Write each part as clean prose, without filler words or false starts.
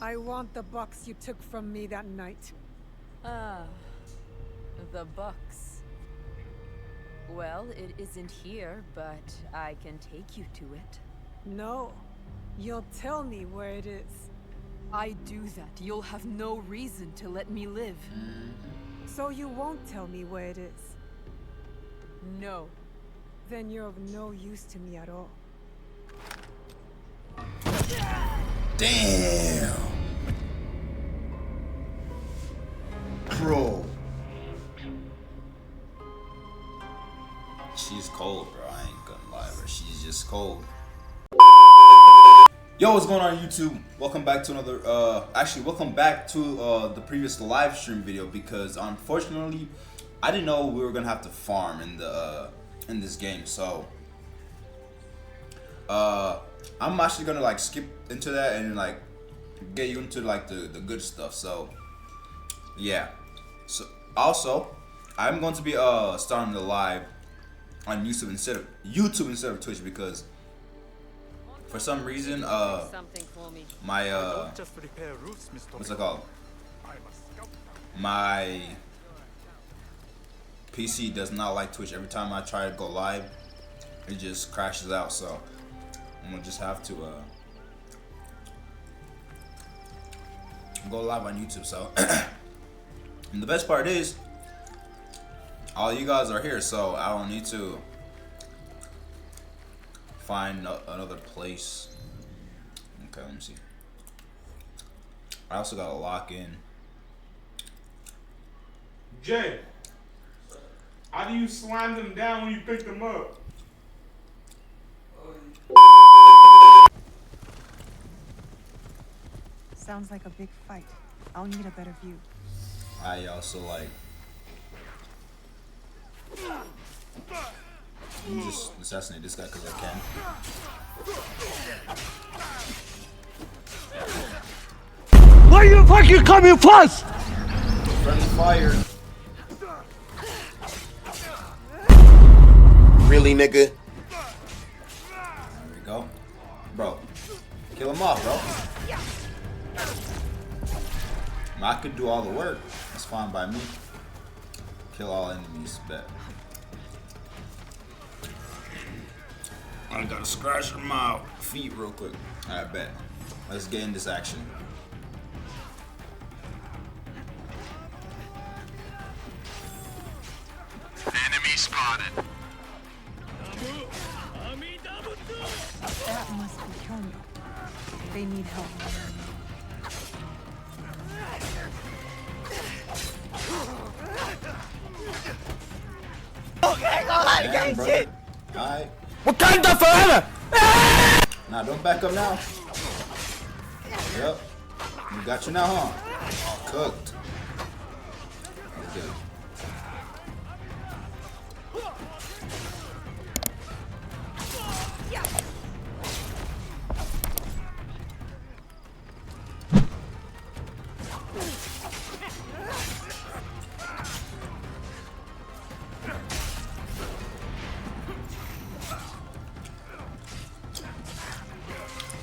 I want the box you took from me that night. Ah, the box. Well, it isn't here, but I can take you to it. No. You'll tell me where it is. I do that, you'll have no reason to let me live. So you won't tell me where it is. No. Then you're of no use to me at all. Damn. Bro. She's cold, bro. I ain't gonna lie, bro. She's just cold. Yo, what's going on YouTube? Welcome back to another welcome back to the previous live stream video, because unfortunately I didn't know we were gonna have to farm in the in this game. So I'm actually gonna like skip into that and like get you into like the good stuff. So yeah. So also I'm going to be starting the live on YouTube instead of Twitch, because for some reason my what's it called? My PC does not like Twitch. Every time I try to go live, it just crashes out. So I'm gonna just have to go live on YouTube. So and the best part is, all you guys are here, so I don't need to find another place. Okay, let me see. I also gotta lock in. Jay, how do you slam them down when you pick them up? Sounds like a big fight. I'll need a better view. I also like. Let me just assassinate this guy because I can. Why you fucking coming fast? Friendly fire. Really, nigga? There we go. Bro, kill him off, bro. I could do all the work. That's fine by me. Kill all enemies, bet. I gotta scratch my feet real quick. Alright, bet. Let's get in this action. Enemy spotted. That must be Kyono. They need help. Damn, bro. Alright. Wakanda forever! Nah, don't back up now. Yep. We got you now, huh? Cooked. Good.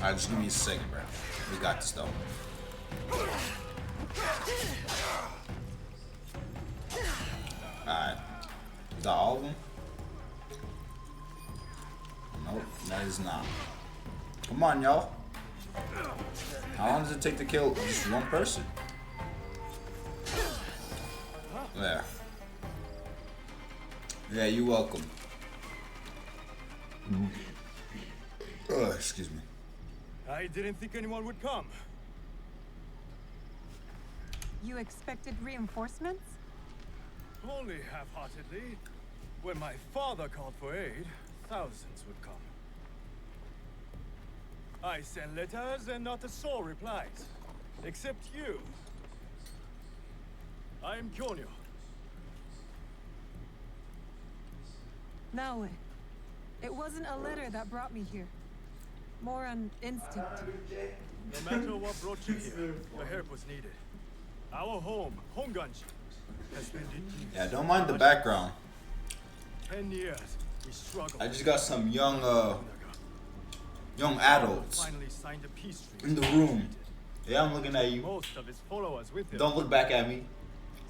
Alright, just give me a second, bro. We got this though. Alright. Is that all of them? Nope, that is not. Come on, y'all. How long does it take to kill just one person? There. Yeah, you're welcome. Excuse me. I didn't think anyone would come. You expected reinforcements? Only half-heartedly. When my father called for aid, thousands would come. I sent letters and not a soul replies. Except you. I am Kyono. No. It wasn't a letter that brought me here. More an instinct. No matter what brought you here, your help was needed. Our home, Honganji, has been in Yeah, don't mind the background. 10 years. We struggled. I just got some young adults Finally signed a peace treaty. in the room. Yeah, I'm looking at you. Most of his followers with him. Don't look back at me.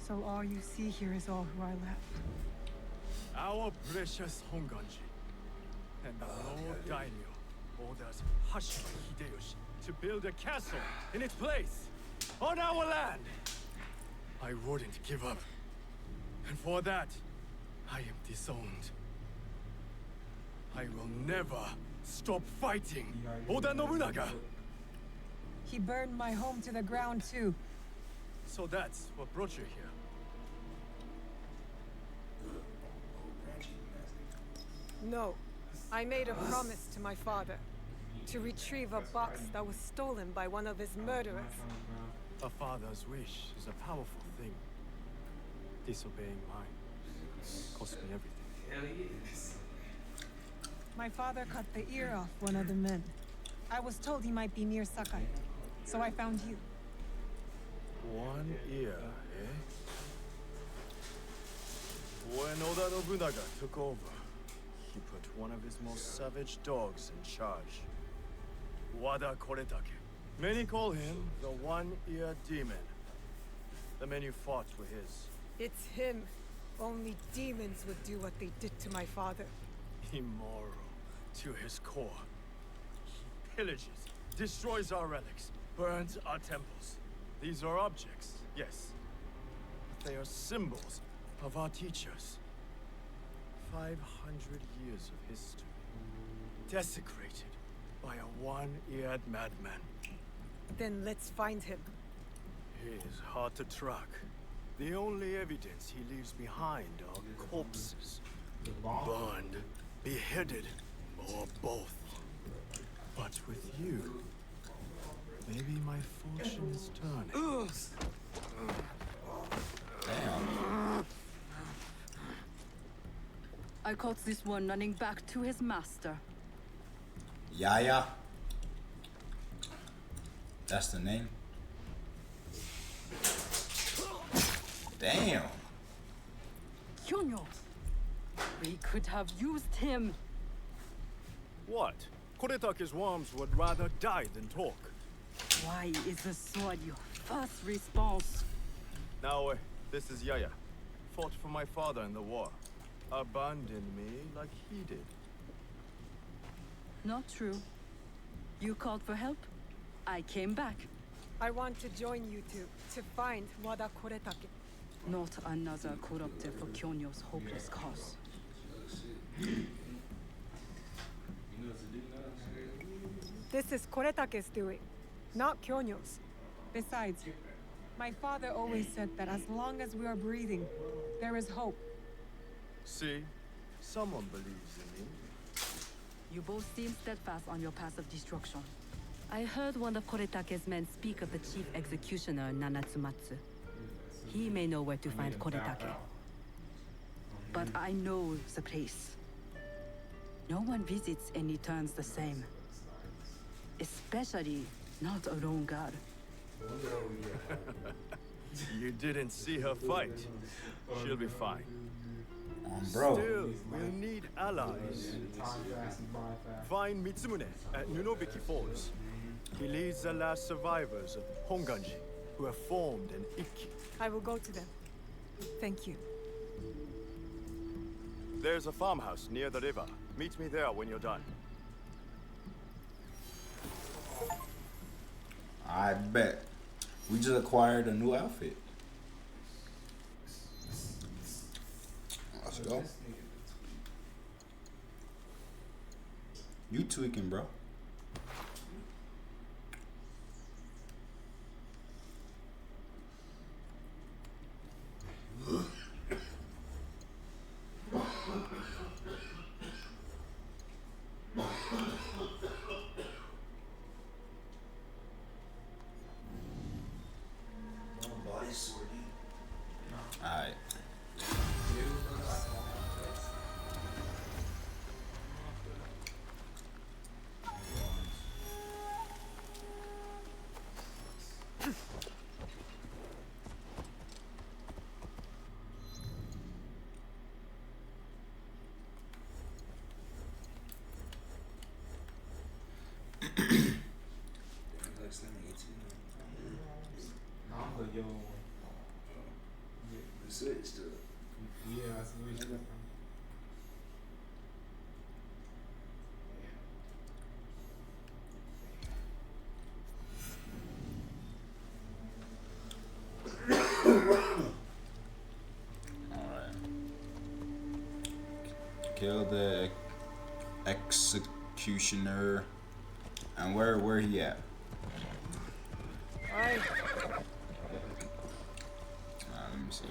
So all you see here is all who I left. Our precious Honganji. And the Lord Daimyo orders Hashima Hideyoshi to build a castle in its place, on our land. I wouldn't give up. And for that, I am disowned. I will never stop fighting Oda Nobunaga. He burned my home to the ground too. So that's what brought you here. No. I made a promise to my father. To retrieve a box that was stolen by one of his murderers. A father's wish is a powerful thing. Disobeying mine cost me everything. My father cut the ear off one of the men. I was told he might be near Sakai. So I found you. One ear, eh? When Oda Nobunaga took over, he put one of his most savage dogs in charge. Wada Koretake. Many call him the One-Ear Demon. The men you fought were his. It's him. Only demons would do what they did to my father. Immoral to his core. He pillages, destroys our relics, burns our temples. These are objects, yes. But they are symbols of our teachers. 500 years of history. Desecrated by a one-eared madman. Then let's find him. He is hard to track. The only evidence he leaves behind are corpses. Burned, beheaded, or both. But with you, maybe my fortune is turning. Damn. I caught this one running back to his master. Yaya. That's the name. Damn. Kyonyo! We could have used him. What? Koretake's worms would rather die than talk. Why is the sword your first response? Now, this is Yaya. Fought for my father in the war. Abandoned me like he did. Not true. You called for help. I came back. I want to join you two to find Wada Koretake. Not another corrupted for Kyonyo's hopeless cause. This is Koretake's doing, not Kyonyo's. Besides, my father always said that as long as we are breathing, there is hope. See? Someone believes in me. You both seem steadfast on your path of destruction. I heard one of Koretake's men speak of the chief executioner, Nanatsumatsu. He may know where to find Koretake. But I know the place. No one visits and returns the same. Especially not a lone guard. You didn't see her fight. She'll be fine. Bro. Still, we'll need allies. Find Mitsumune at Nunobiki Falls. He leads the last survivors of Honganji, who have formed an Ikki. I will go to them. Thank you. There's a farmhouse near the river. Meet me there when you're done. I bet. We just acquired a new outfit. Let's go. You tweaking, bro. Alright. the yellow one. The switch to it. Yeah, I see what you're Alright. Kill the executioner. And where he at? Aye. Let me see.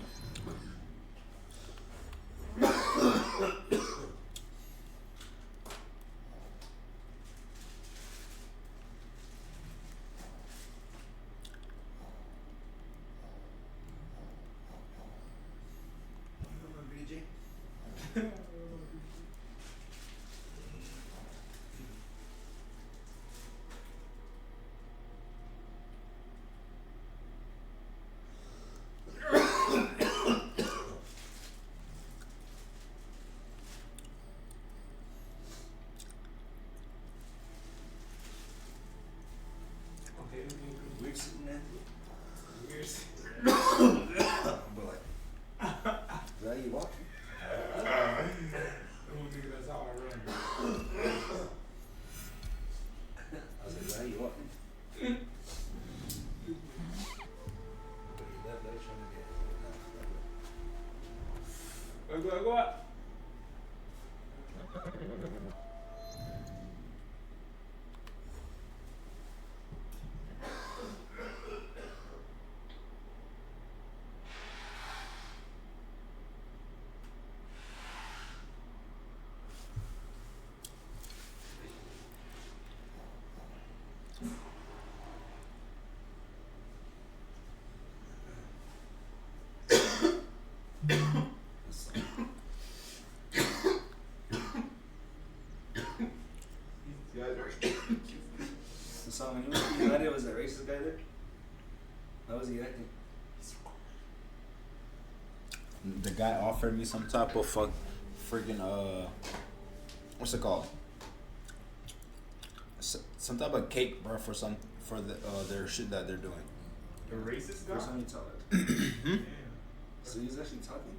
We're sitting there. Weird. But like, is that you walking? Nigga, that's how I run. I was like, is that you walking? But he left, like, trying to get. Go. The song when he was was that racist guy there? How was he acting? The guy offered me some type of friggin' what's it called? Some type of cake, bro, for their shit that they're doing. The racist guy? First time you tell that. Damn. So he's actually talking?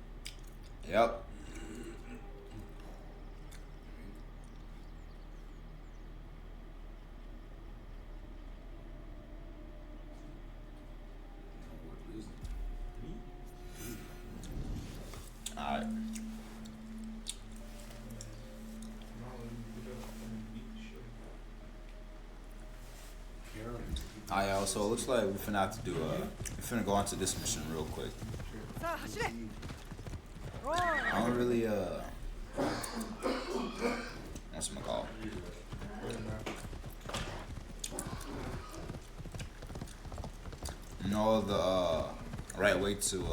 Yep. Alright. Alright, y'all, so it looks like we're finna have to do we're finna go on to this mission real quick. I don't really what's it called? Know the right way to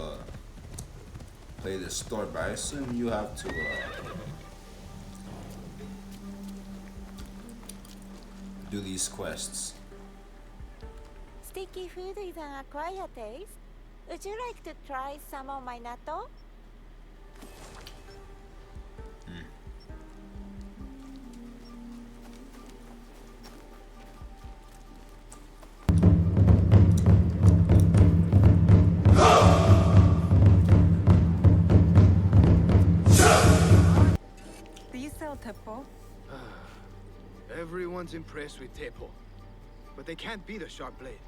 play this story, but I assume you have to do these quests. Sticky food is an acquired taste. Would you like to try some of my natto? Do you sell teppo? Everyone's impressed with Teppo, but they can't beat a sharp blade.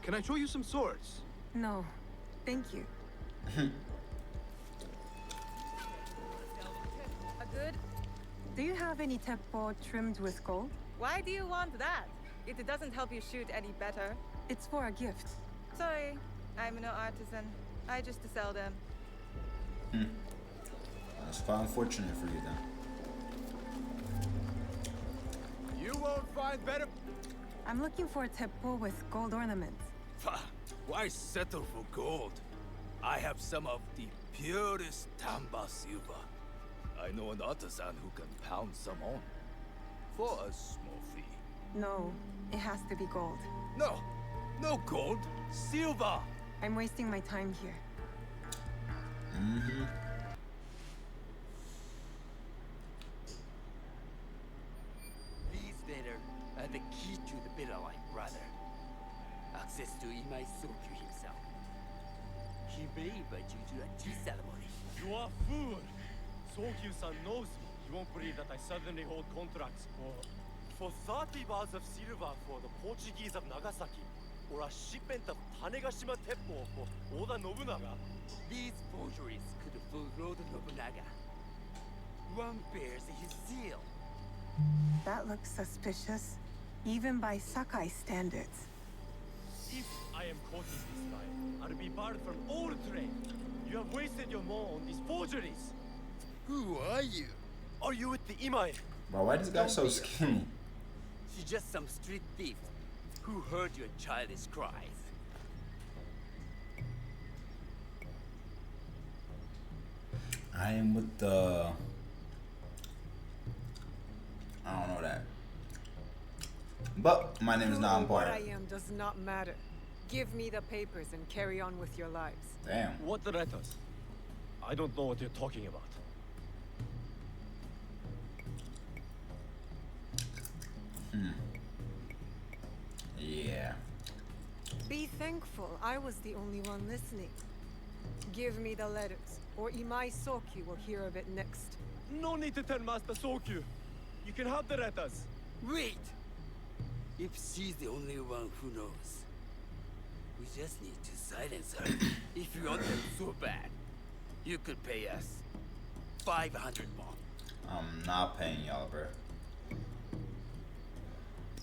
Can I show you some swords? No, thank you. A good? Do you have any teppo trimmed with gold? Why do you want that? It doesn't help you shoot any better. It's for a gift. Sorry, I'm no artisan. I just sell them. That's quite unfortunate for you then. You won't find better. I'm looking for a teppo with gold ornaments. Why settle for gold? I have some of the purest Tamba silver. I know an artisan who can pound some on. For a small fee. No, it has to be gold. No, no gold, silver. I'm wasting my time here. These better are the key to the better life, brother. Access to Imai Sokyu himself. He may invite you to a tea ceremony. You are fool! Sokyu-san knows me. He won't believe that I suddenly hold contracts for 30 bars of silver for the Portuguese of Nagasaki, or a shipment of Tanegashima Teppo for Oda Nobunaga. These forgeries could fool Lord Nobunaga. One bears his seal. That looks suspicious, even by Sakai standards. If I am caught in this lie, I'll be barred from all trade. You have wasted your mo on these forgeries. Who are you? Are you with the Imai? Bro, why this guy so skinny? She's just some street thief who heard your childish cries. I am with the... I don't know that. But my name is not What important. I am does not matter. Give me the papers and carry on with your lives. Damn. What letters? I don't know what you're talking about. Yeah. Be thankful I was the only one listening. Give me the letters, or Imai Sokyu will hear of it next. No need to tell Master Sokyu. You can have the letters. Wait! If she's the only one who knows, we just need to silence her. If you want them so bad, you could pay us 500 more. I'm not paying y'all, bro.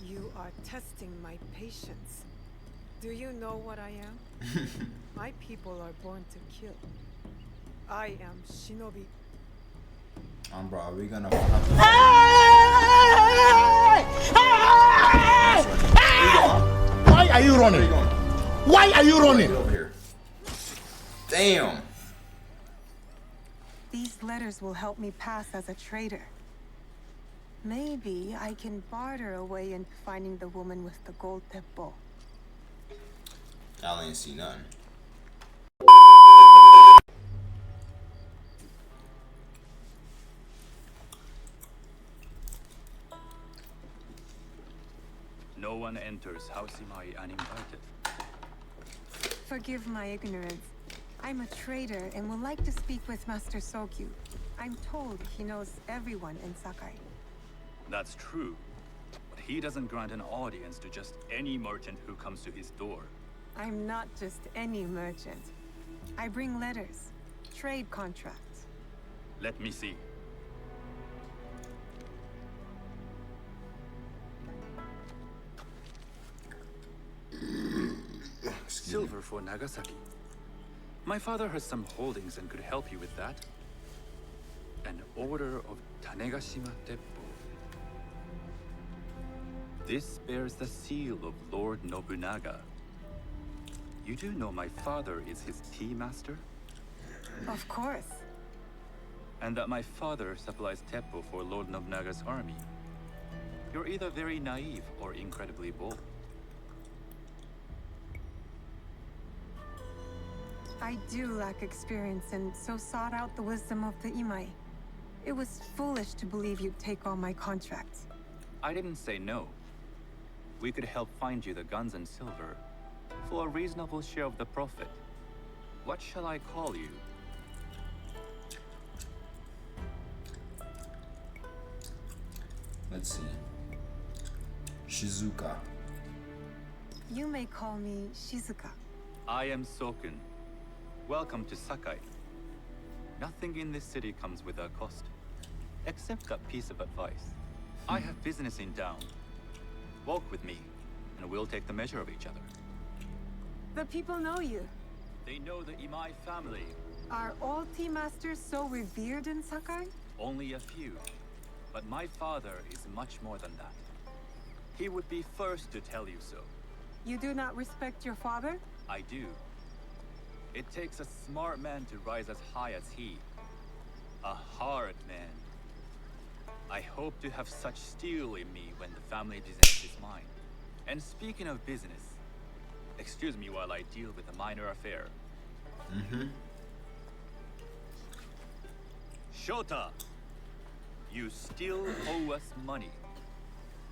You are testing my patience. Do you know what I am? My people are born to kill. I am Shinobi. Bro, are we gonna... Why are you running? Why are you running? Over here. Damn. These letters will help me pass as a traitor. Maybe I can barter a way into finding the woman with the gold teppo. Y'all ain't see nothing. No one enters House Imai uninvited. Forgive my ignorance. I'm a traitor and would like to speak with Master Sokyu. I'm told he knows everyone in Sakai. That's true, but he doesn't grant an audience to just any merchant who comes to his door. I'm not just any merchant. I bring letters, trade contracts. Let me see. Silver for Nagasaki. My father has some holdings and could help you with that. An order of Tanegashima Teppo. This bears the seal of Lord Nobunaga. You do know my father is his tea master? Of course. And that my father supplies Teppo for Lord Nobunaga's army. You're either very naive or incredibly bold. I do lack experience and so sought out the wisdom of the Imai. It was foolish to believe you'd take all my contracts. I didn't say no. We could help find you the guns and silver for a reasonable share of the profit. What shall I call you? Let's see. Shizuka. You may call me Shizuka. I am Soken. Welcome to Sakai. Nothing in this city comes with a cost, except that piece of advice. I have business in town. Walk with me, and we'll take the measure of each other. The people know you. They know the Imai family. Are all tea masters so revered in Sakai? Only a few. But my father is much more than that. He would be first to tell you so. You do not respect your father? I do. It takes a smart man to rise as high as he. A hard man. I hope to have such steel in me when the family business is mine. And speaking of business, excuse me while I deal with a minor affair. Shota! You still owe us money.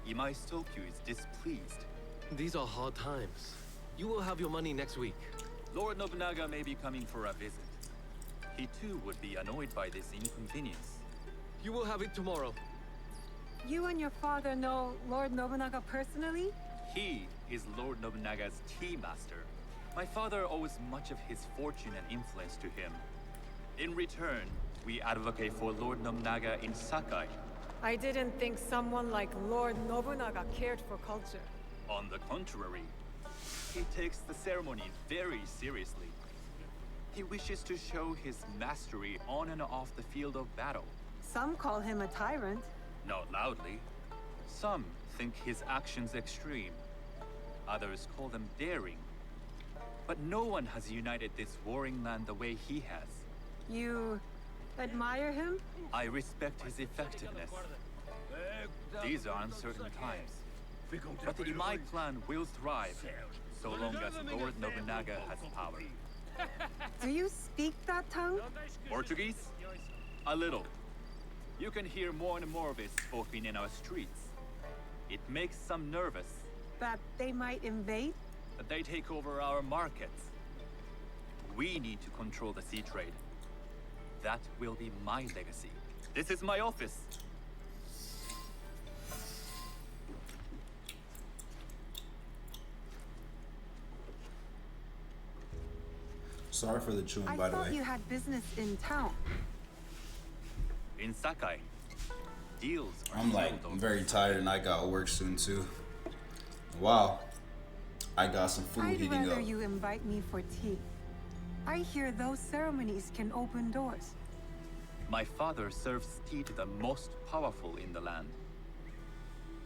Imai Sokyu is displeased. These are hard times. You will have your money next week. Lord Nobunaga may be coming for a visit. He too would be annoyed by this inconvenience. You will have it tomorrow. You and your father know Lord Nobunaga personally? He is Lord Nobunaga's tea master. My father owes much of his fortune and influence to him. In return, we advocate for Lord Nobunaga in Sakai. I didn't think someone like Lord Nobunaga cared for culture. On the contrary, he takes the ceremony very seriously. He wishes to show his mastery on and off the field of battle. Some call him a tyrant. Not loudly. Some think his actions extreme. Others call them daring. But no one has united this warring land the way he has. You admire him? I respect his effectiveness. These are uncertain times. But the Imai clan will thrive, so long as Lord Nobunaga has power. Do you speak that tongue? Portuguese? A little. You can hear more and more of it spoken in our streets. It makes some nervous. That they might invade? That they take over our markets. We need to control the sea trade. That will be my legacy. This is my office. Sorry for the chewing, I by the thought way. you had business in town. In Sakai, deals are I'm like settled over very tired and I got work soon too. Wow. I got some food I'd heating rather up. you invite me for tea. I hear those ceremonies can open doors. My father serves tea to the most powerful in the land.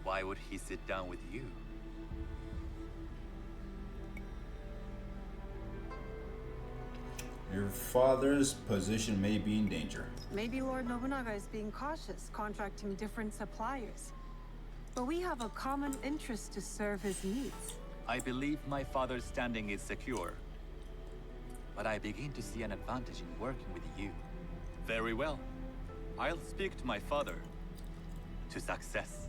Why would he sit down with you? Your father's position may be in danger. Maybe Lord Nobunaga is being cautious, contracting different suppliers. But we have a common interest to serve his needs. I believe my father's standing is secure. But I begin to see an advantage in working with you. Very well. I'll speak to my father. To success.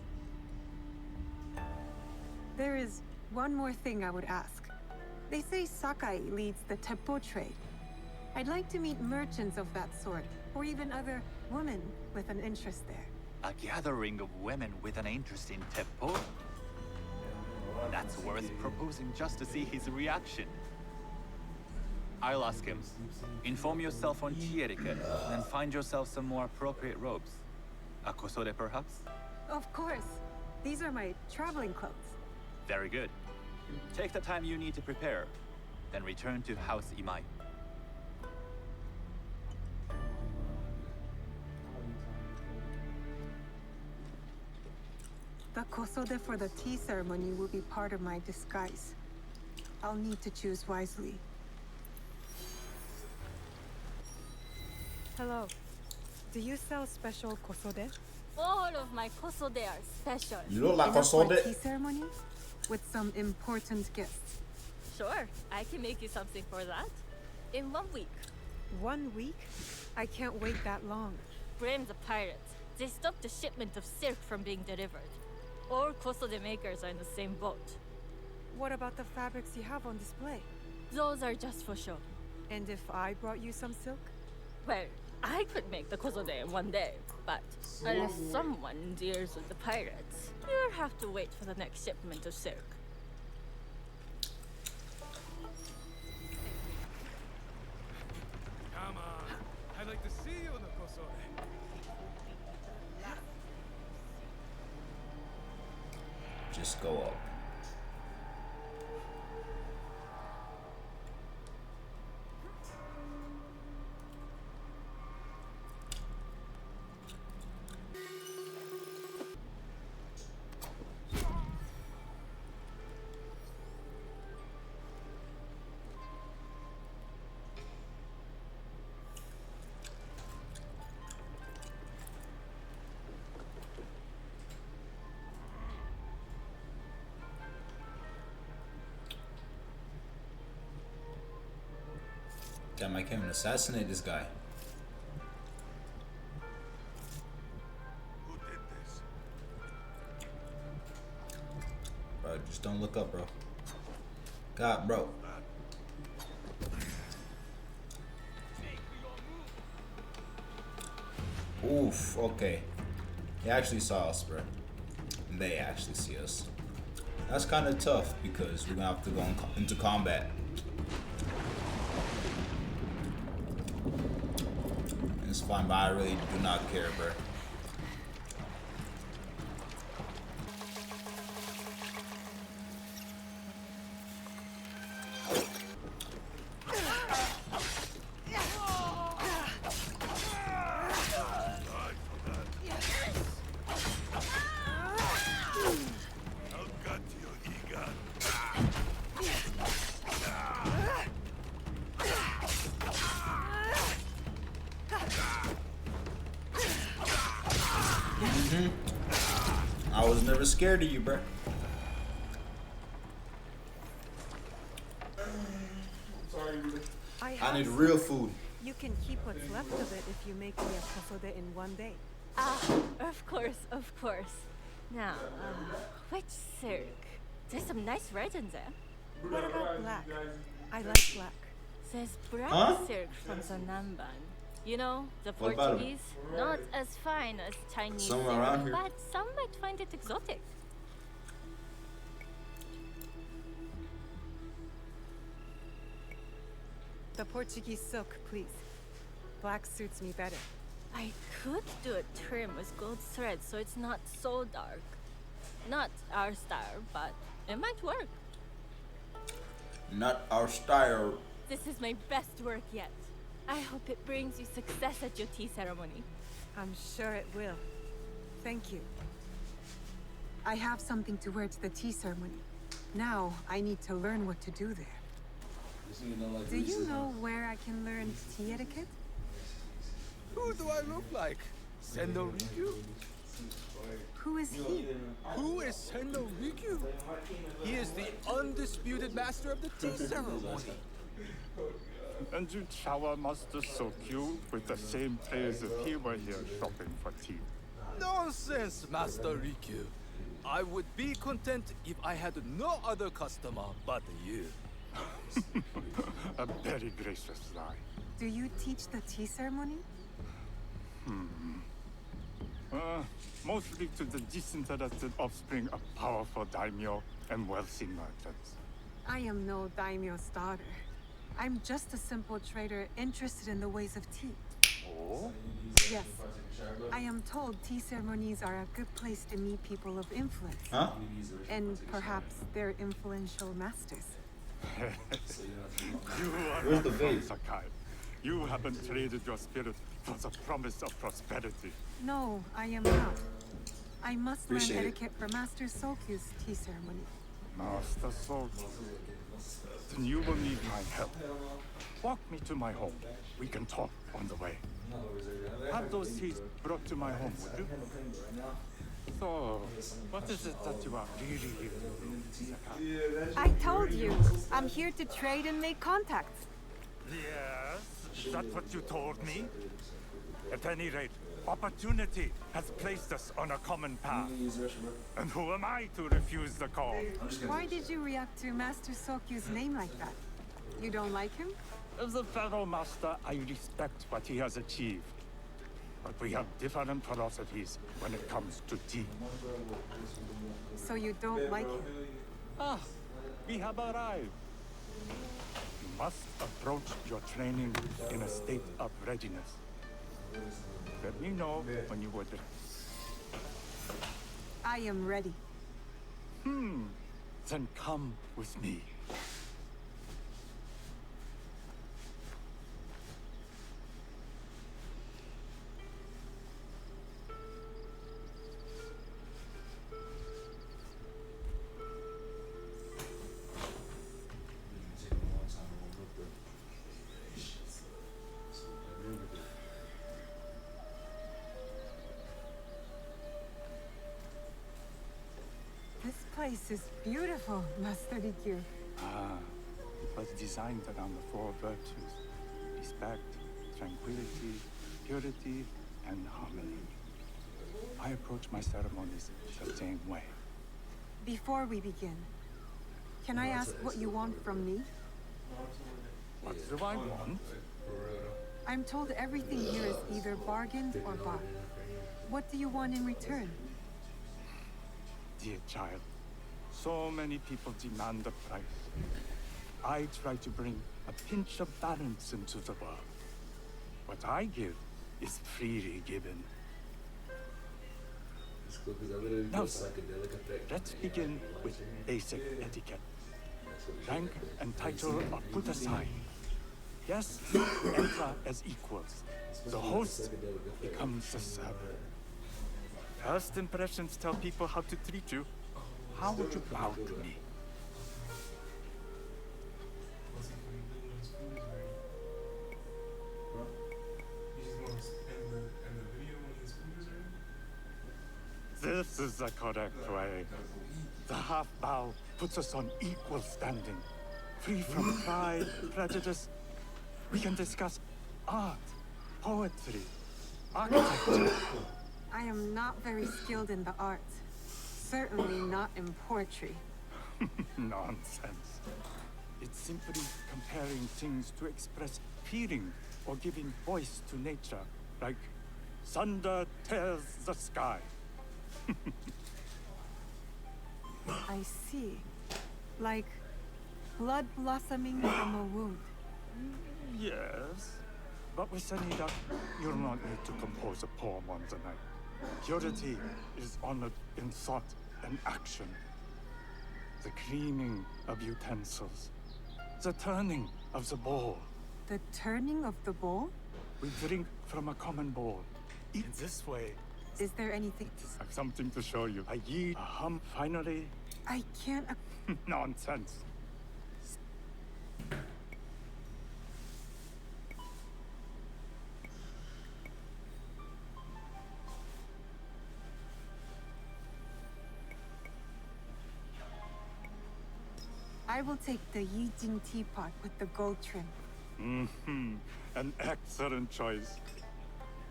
There is one more thing I would ask. They say Sakai leads the Teppo trade. I'd like to meet merchants of that sort, or even other women with an interest there. A gathering of women with an interest in Teppo? That's worth proposing just to see his reaction. I'll ask him. Inform yourself on tea etiquette, and find yourself some more appropriate robes. A kosode, perhaps? Of course. These are my traveling clothes. Very good. Take the time you need to prepare, then return to House Imai. The kosode for the tea ceremony will be part of my disguise. I'll need to choose wisely. Hello. Do you sell special kosode? All of my kosode are special. You look like Enough for kosode? tea ceremony? With some important guests. Sure, I can make you something for that. In 1 week. 1 week? I can't wait that long. Blame the pirates. They stopped the shipment of silk from being delivered. All kosode makers are in the same boat. What about the fabrics you have on display? Those are just for show. And if I brought you some silk? Well, I could make the kosode in 1 day, but unless someone deals with the pirates, you'll have to wait for the next shipment of silk. Come on. I'd like to see you in the kosode. Just go up. Damn, I can't even assassinate this guy. Who did this? Bro, just don't look up, bro. God, bro. Oof, okay. He actually saw us, bro. They actually see us. That's kind of tough because we're gonna have to go into combat. It's fine, but I really do not care, bro. I was never scared of you, bro. I need real food. You can keep what's left of it if you make me a pozole in one day. Ah, of course, of course. Now, which Cirque? There's some nice legends there. What about black? I like black. There's brown Huh? Cirque from Zanamban. You know, the What about 'em? Portuguese. Not as fine as Chinese Somewhere Cirque, around here. but some might find it exotic. The Portuguese silk, please. Black suits me better. I could do a trim with gold thread so it's not so dark. Not our style, but it might work. Not our style. This is my best work yet. I hope it brings you success at your tea ceremony. I'm sure it will. Thank you. I have something to wear to the tea ceremony. Now, I need to learn what to do there. Do you know where I can learn tea etiquette? Who do I look like? Sendo Rikyu? Who is he? Who is Sendo Rikyu? He is the undisputed master of the tea ceremony. And you shower Master Sokyu with the same praise if he were here shopping for tea. Nonsense, Master Rikyu. I would be content if I had no other customer but you. A very gracious lie. Do you teach the tea ceremony? Mostly to the disinterested offspring of powerful daimyo and wealthy merchants. I am no daimyo's daughter. I'm just a simple trader interested in the ways of tea. Oh? Yes. I am told tea ceremonies are a good place to meet people of influence. Huh? And perhaps their influential masters. You are Where's not the from vape? Sakai. You haven't traded your spirit for the promise of prosperity. No, I am not. I must Appreciate learn it. etiquette for Master Sokyu's tea ceremony. Master Sokyu. Then you will need my help. Walk me to my home. We can talk on the way. Have those teas brought to my home, would you? So, what is it that you are really here to do, Sakai? I told you, I'm here to trade and make contacts. Yes, is that what you told me? At any rate, opportunity has placed us on a common path. And who am I to refuse the call? Why did you react to Master Sokyu's name like that? You don't like him? As a Pharaoh Master, I respect what he has achieved. But we have different philosophies when it comes to tea. So you don't like him? Ah, we have arrived. You must approach your training in a state of readiness. Let me know when you would. I am ready. Then come with me. This place is beautiful, Master Rikyu. Ah, it was designed around the four virtues: respect, tranquility, purity, and harmony. I approach my ceremonies the same way. Before we begin, can I ask what you want from me? What do I want? I'm told everything here is either bargained or bought. What do you want in return? Dear child, so many people demand a price. I try to bring a pinch of balance into the world. What I give is freely given. It's cool because I literally Now, do sir, psychedelic effect. let's begin with basic etiquette. Rank and title are put aside. Guests enter as equals. The host becomes the server. First impressions tell people how to treat you. How would you bow to me? This is the correct way. The half bow puts us on equal standing. Free from pride, prejudice. We can discuss art, poetry, architecture. I am not very skilled in the arts. Certainly not in poetry. Nonsense. It's simply comparing things to express feeling or giving voice to nature, like thunder tears the sky. I see. Like blood blossoming from a wound. Yes, but with Senida, you'll not need to compose a poem on the night. Purity is honored in thought and action. The cleaning of utensils. The turning of the bowl. The turning of the bowl? We drink from a common bowl. In this way, Is there anything? I have something to show you. I eat a hum finally. I can't. Nonsense. I will take the Yijing teapot with the gold trim. An excellent choice.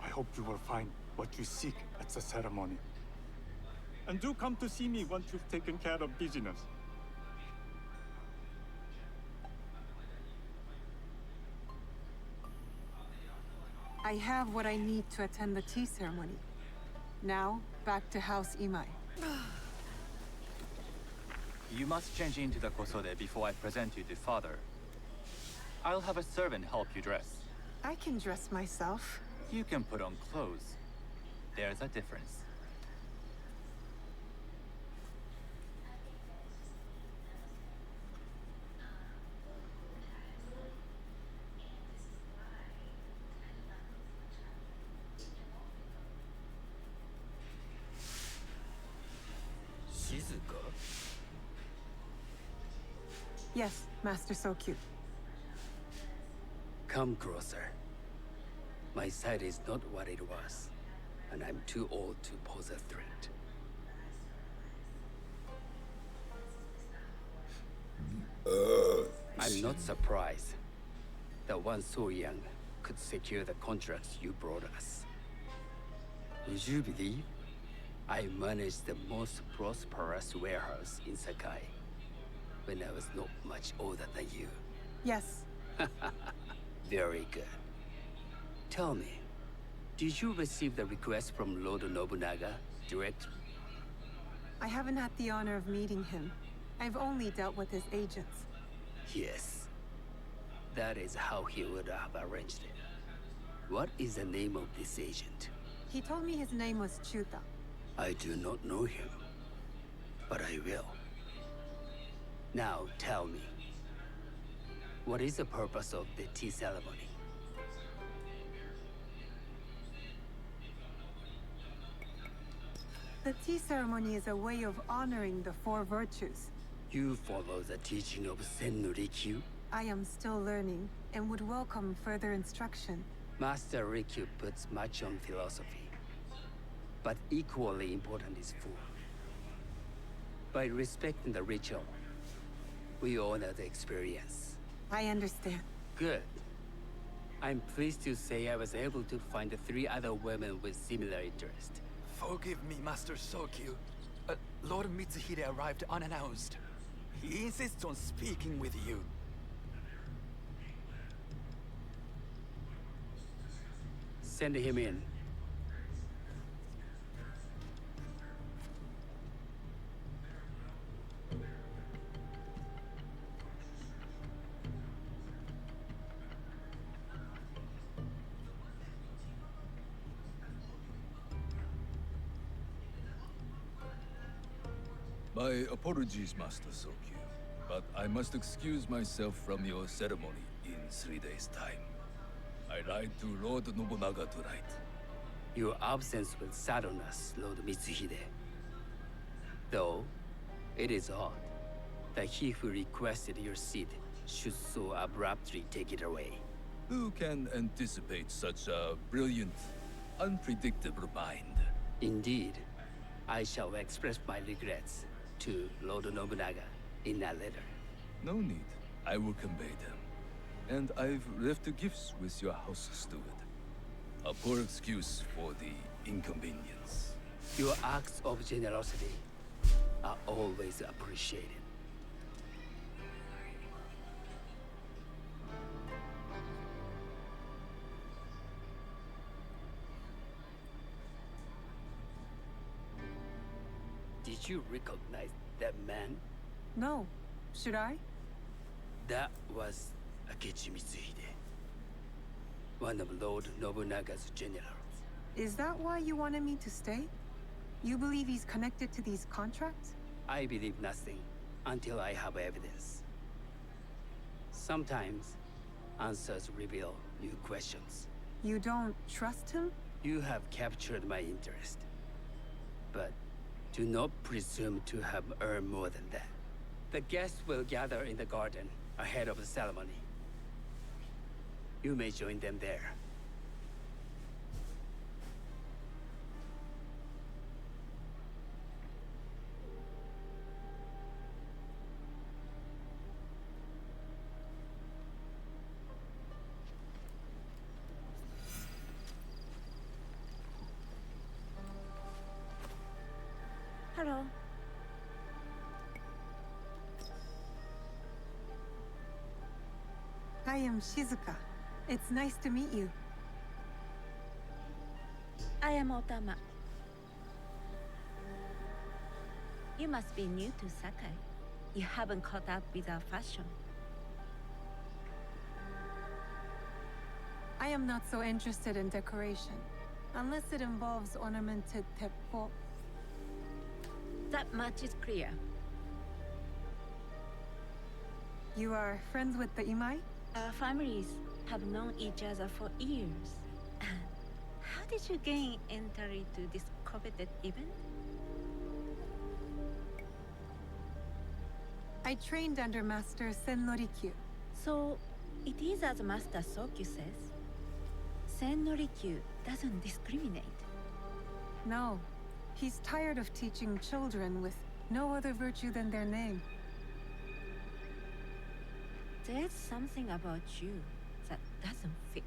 I hope you will find what you seek at the ceremony. And do come to see me once you've taken care of business. I have what I need to attend the tea ceremony. Now, back to House Imai. You must change into the kosode before I present you to father. I'll have a servant help you dress. I can dress myself. You can put on clothes. There's a difference. Shizuka? Yes, Master Sokyu. Come closer. My sight is not what it was, and I'm too old to pose a threat. I'm not surprised that one so young could secure the contracts you brought us. Would you believe I managed the most prosperous warehouse in Sakai when I was not much older than you? Yes. Very good. Tell me, did you receive the request from Lord Nobunaga directly? I haven't had the honor of meeting him. I've only dealt with his agents. Yes. That is how he would have arranged it. What is the name of this agent? He told me his name was Chuta. I do not know him, but I will. Now tell me, what is the purpose of the tea ceremony? The tea ceremony is a way of honoring the four virtues. You follow the teaching of Sennu Rikyu? I am still learning and would welcome further instruction. Master Rikyu puts much on philosophy, but equally important is food. By respecting the ritual, we honor the experience. I understand. Good. I'm pleased to say I was able to find 3 other women with similar interest. Forgive me, Master Sokyu. Lord Mitsuhide arrived unannounced. He insists on speaking with you. Send him in. My apologies, Master Sokyu, but I must excuse myself from your ceremony in 3 days' time. I ride to Lord Nobunaga tonight. Your absence will sadden us, Lord Mitsuhide. Though, it is odd that he who requested your seat should so abruptly take it away. Who can anticipate such a brilliant, unpredictable mind? Indeed, I shall express my regrets to Lord Nobunaga in a letter. No need. I will convey them. And I've left the gifts with your house steward. A poor excuse for the inconvenience. Your acts of generosity are always appreciated. Did you recognize that man? No. Should I? That was Akechi Mitsuhide, one of Lord Nobunaga's generals. Is that why you wanted me to stay? You believe he's connected to these contracts? I believe nothing until I have evidence. Sometimes, answers reveal new questions. You don't trust him? You have captured my interest. But do not presume to have earned more than that. The guests will gather in the garden ahead of the ceremony. You may join them there. Hello. I am Shizuka. It's nice to meet you. I am Otama. You must be new to Sakai. You haven't caught up with our fashion. I am not so interested in decoration, unless it involves ornamented teppo. That much is clear. You are friends with the Imai? Our families have known each other for years. How did you gain entry to this coveted event? I trained under Master Sen Norikyu. So, it is as Master Sokyu says. Sen Norikyu doesn't discriminate. No. He's tired of teaching children with no other virtue than their name. There's something about you that doesn't fit.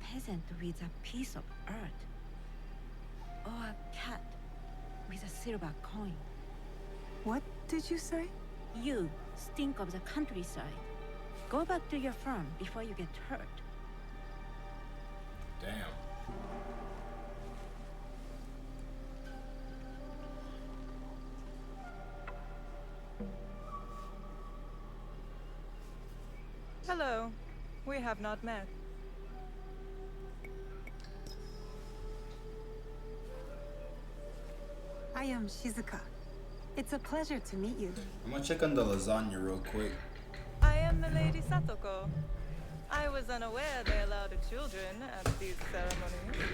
Peasant with a piece of earth. Or a cat with a silver coin. What did you say? You stink of the countryside. Go back to your farm before you get hurt. Damn. Hello. We have not met. I am Shizuka. It's a pleasure to meet you. I'm gonna check on the lasagna real quick. I am the Lady Satoko. I was unaware they allowed children at these ceremonies.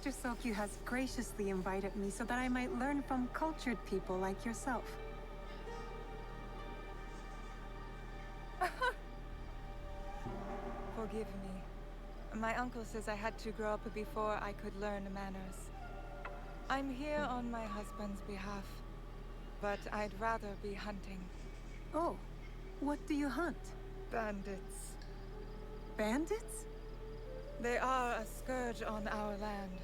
Master Sokyu has graciously invited me so that I might learn from cultured people like yourself. Forgive me. My uncle says I had to grow up before I could learn manners. I'm here on my husband's behalf, but I'd rather be hunting. Oh, what do you hunt? Bandits. Bandits? They are a scourge on our land.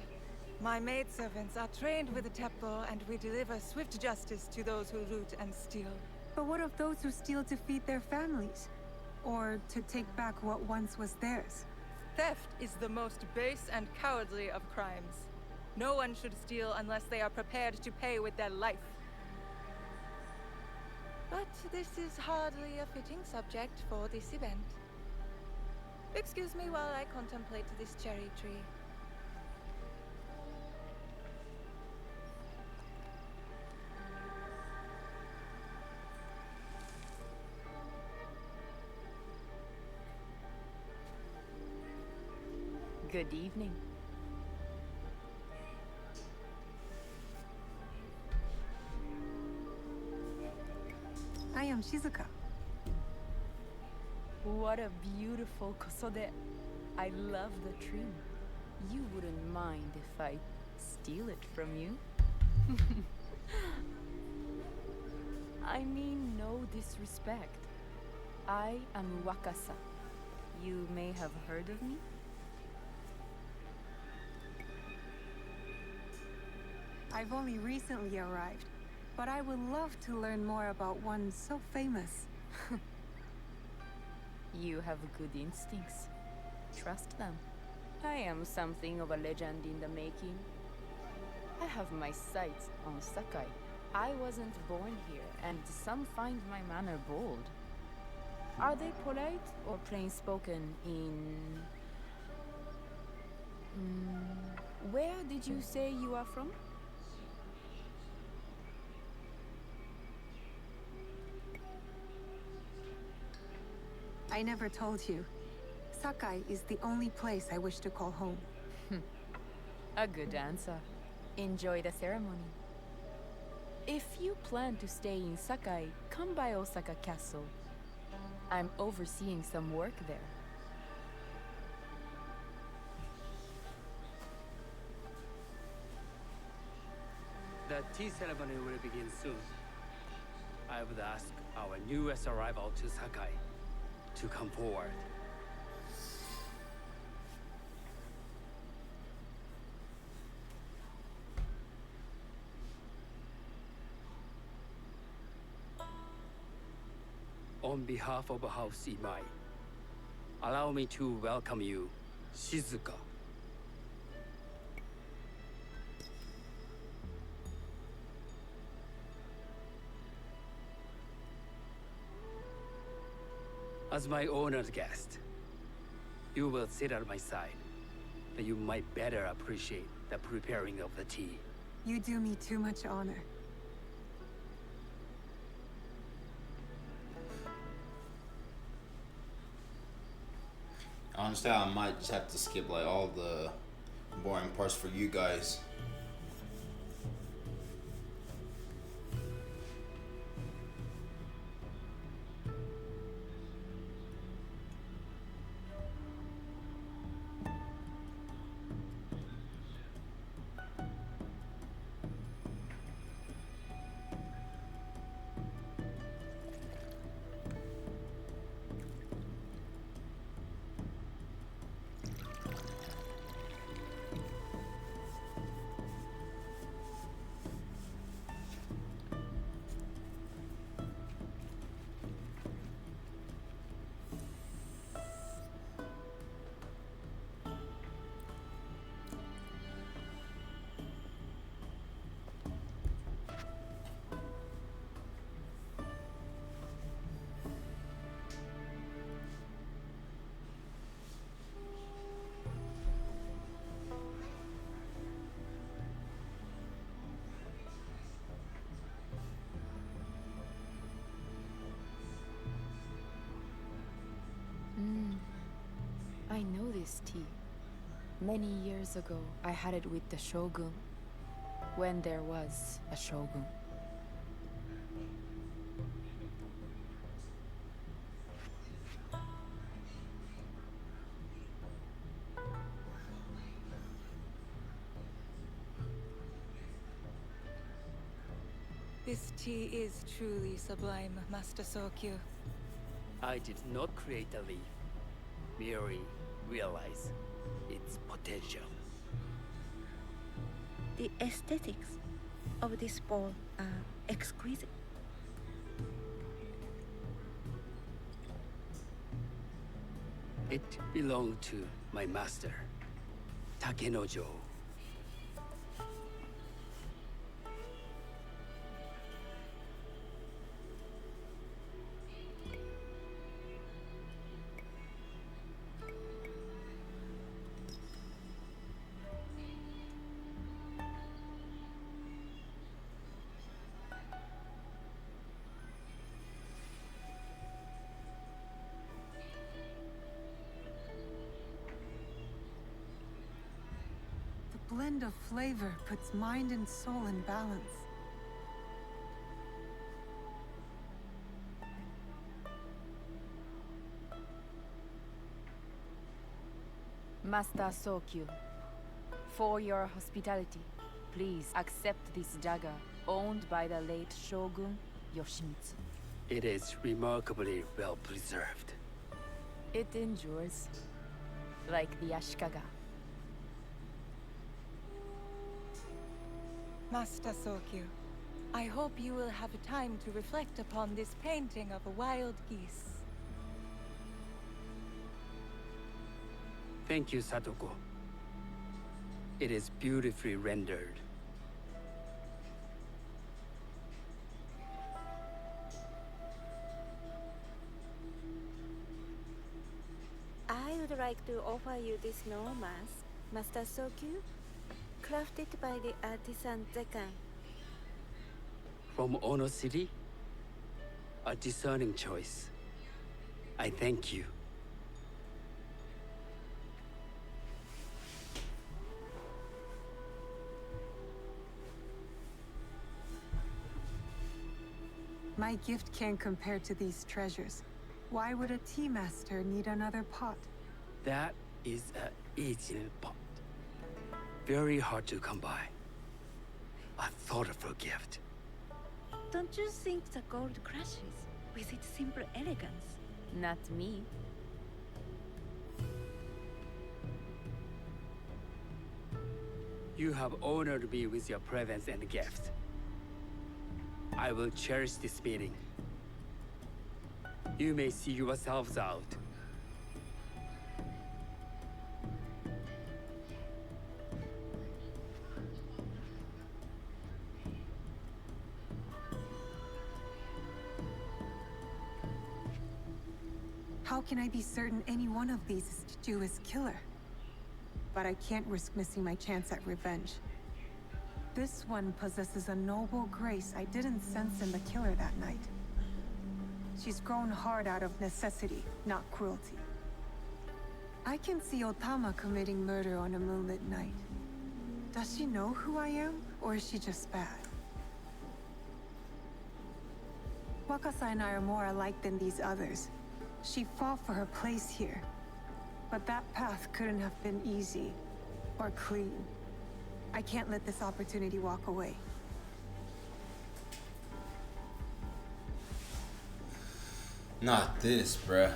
My maidservants are trained with the Teppo, and we deliver swift justice to those who loot and steal. But what of those who steal to feed their families? Or to take back what once was theirs? Theft is the most base and cowardly of crimes. No one should steal unless they are prepared to pay with their life. But this is hardly a fitting subject for this event. Excuse me while I contemplate this cherry tree. Good evening. I am Shizuka. What a beautiful kosode. I love the trim. You wouldn't mind if I steal it from you? I mean no disrespect. I am Wakasa. You may have heard of me? I've only recently arrived, but I would love to learn more about one so famous. You have good instincts. Trust them. I am something of a legend in the making. I have my sights on Sakai. I wasn't born here, and some find my manner bold. Are they polite or plain-spoken in... Where did you say you are from? I never told you. Sakai is the only place I wish to call home. A good answer. Enjoy the ceremony. If you plan to stay in Sakai, come by Osaka Castle. I'm overseeing some work there. The tea ceremony will begin soon. I would ask our newest arrival to Sakai to come forward. On behalf of House Imai, allow me to welcome you, Shizuka. As my honored guest, you will sit at my side, but you might better appreciate the preparing of the tea. You do me too much honor. I understand I might just have to skip like all the boring parts for you guys. I know this tea. Many years ago, I had it with the Shogun. When there was a Shogun. This tea is truly sublime, Master Sokyu. I did not create a leaf, merely realize its potential. The aesthetics of this bowl are exquisite. It belonged to my master, Takenojo. The blend of flavor puts mind and soul in balance. Master Sokyu, for your hospitality, please accept this dagger owned by the late Shogun Yoshimitsu. It is remarkably well preserved. It endures, like the Ashikaga. Master Sokyu, I hope you will have time to reflect upon this painting of a wild geese. Thank you, Satoko. It is beautifully rendered. I would like to offer you this snow mask, Master Sokyu, crafted by the artisan Zekan. From Ono City? A discerning choice. I thank you. My gift can't compare to these treasures. Why would a tea master need another pot? That is a Ijin pot. Very hard to come by. A thoughtful gift. Don't you think the gold crashes with its simple elegance? Not me. You have honored me with your presence and gift. I will cherish this meeting. You may see yourselves out. How can I be certain any one of these is to do his killer? But I can't risk missing my chance at revenge. This one possesses a noble grace I didn't sense in the killer that night. She's grown hard out of necessity, not cruelty. I can see Otama committing murder on a moonlit night. Does she know who I am, or is she just bad? Wakasa and I are more alike than these others. She fought for her place here. But that path couldn't have been easy or clean. I can't let this opportunity walk away. Not this, bruh.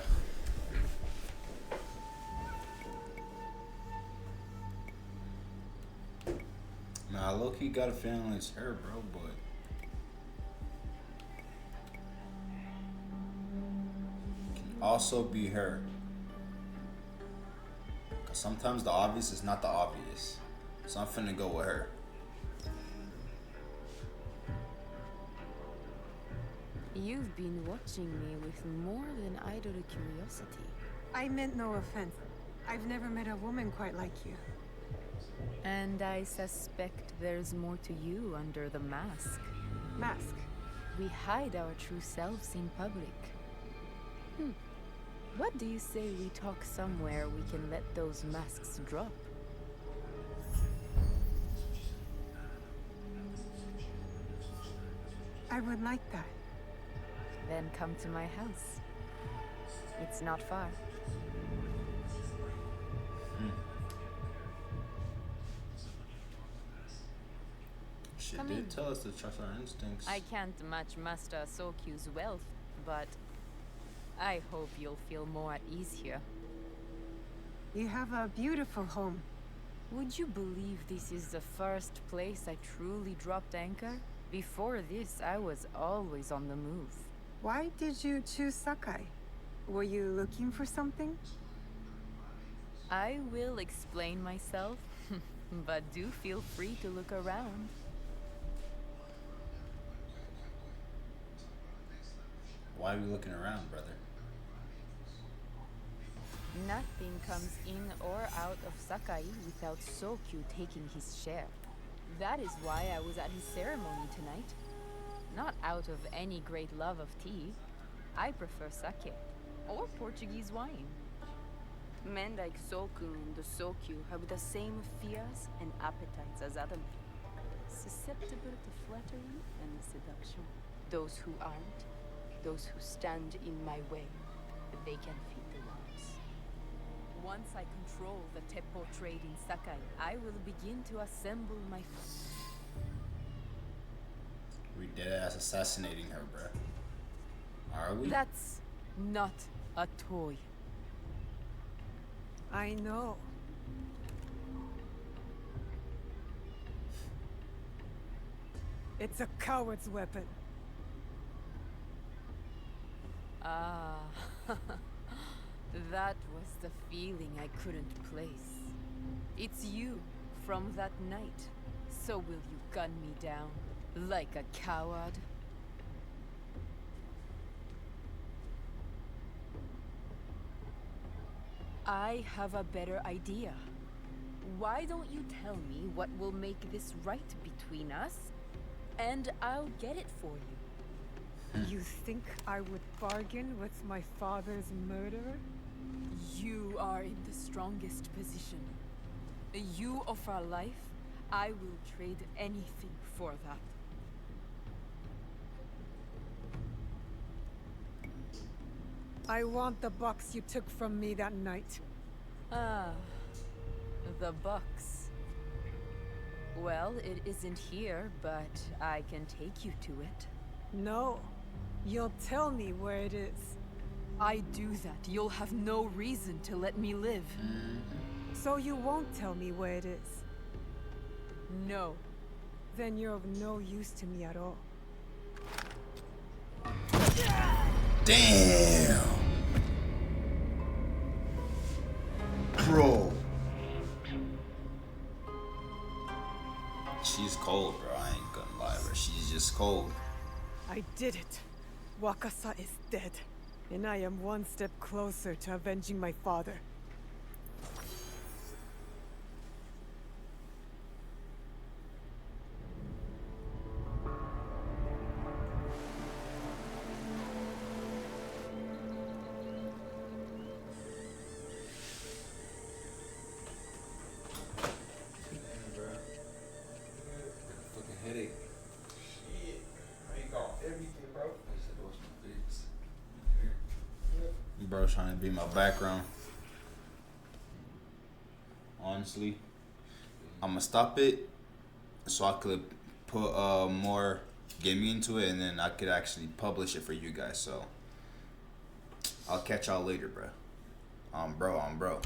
Nah, I low-key got a feeling it's her, bro, but... Can also be her. Cause sometimes the obvious is not the obvious. So I'm finna go with her. You've been watching me with more than idle curiosity. I meant no offense. I've never met a woman quite like you. And I suspect there's more to you under the mask. Mask? We hide our true selves in public. What do you say we talk somewhere we can let those masks drop? I would like that. Then come to my house. It's not far. She Come did in. tell us to trust our instincts. I can't match Master Sokyu's wealth, but I hope you'll feel more at ease here. You have a beautiful home. Would you believe this is the first place I truly dropped anchor? Before this, I was always on the move. Why did you choose Sakai? Were you looking for something? I will explain myself, but do feel free to look around. Why are we looking around, brother? Nothing comes in or out of Sakai without Sokyu taking his share. That is why I was at his ceremony tonight. Not out of any great love of tea. I prefer sake, or Portuguese wine. Men like Soku and the Sokyu have the same fears and appetites as other men. Susceptible to flattery and seduction. Those who aren't, those who stand in my way, they can feed the worms. Once I control the Teppo trade in Sakai, I will begin to assemble my... We deadass assassinating her, bruh. Are we? That's not a toy. I know. It's a coward's weapon. Ah, that was the feeling I couldn't place. It's you from that night. So will you gun me down like a coward? I have a better idea. Why don't you tell me what will make this right between us, and I'll get it for you. You think I would bargain with my father's murderer? You are in the strongest position. You offer life, I will trade anything for that. I want the box you took from me that night. Ah, the box. Well, it isn't here, but I can take you to it. No. You'll tell me where it is. I do that, you'll have no reason to let me live. So you won't tell me where it is? No. Then you're of no use to me at all. Damn! Bro. She's cold, bro. I ain't gonna lie, bro. She's just cold. I did it. Wakasa is dead. And I am one step closer to avenging my father. Fucking headache. Shit. I ain't got everything, bro. I said those my things. Bro trying to be my background. Honestly, I'm gonna stop it so I could put more gaming into it, and then I could actually publish it for you guys. So I'll catch y'all later, bro. Bro.